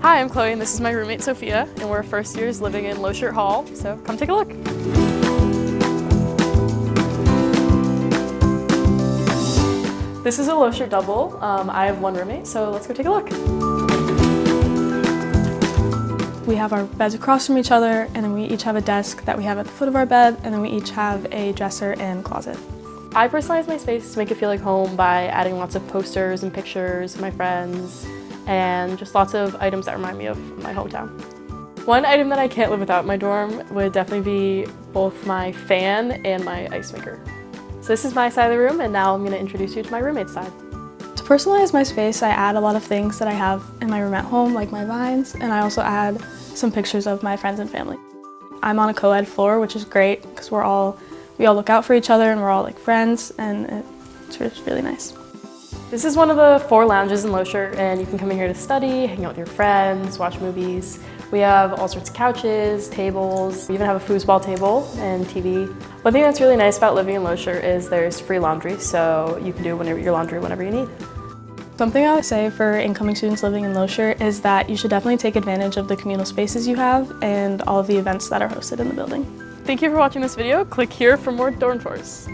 Hi, I'm Chloe and this is my roommate Sophia, and we're first years living in Loschert Hall, so come take a look. This is a Loschert double. I have one roommate, so let's go take a look. We have our beds across from each other, and then we each have a desk that we have at the foot of our bed, and then we each have a dresser and closet. I personalize my space to make it feel like home by adding lots of posters and pictures of my friends, and just lots of items that remind me of my hometown. One item that I can't live without in my dorm would definitely be both my fan and my ice maker. So this is my side of the room, and now I'm going to introduce you to my roommate's side. To personalize my space, I add a lot of things that I have in my room at home, like my vines, and I also add some pictures of my friends and family. I'm on a co-ed floor, which is great because we all look out for each other and we're all like friends, and it's just really nice. This is one of the 4 lounges in Loschert, and you can come in here to study, hang out with your friends, watch movies. We have all sorts of couches, tables, we even have a foosball table and TV. One thing that's really nice about living in Loschert is there's free laundry, so you can do your laundry whenever you need. Something I would say for incoming students living in Loschert is that you should definitely take advantage of the communal spaces you have and all of the events that are hosted in the building. Thank you for watching this video. Click here for more dorm tours.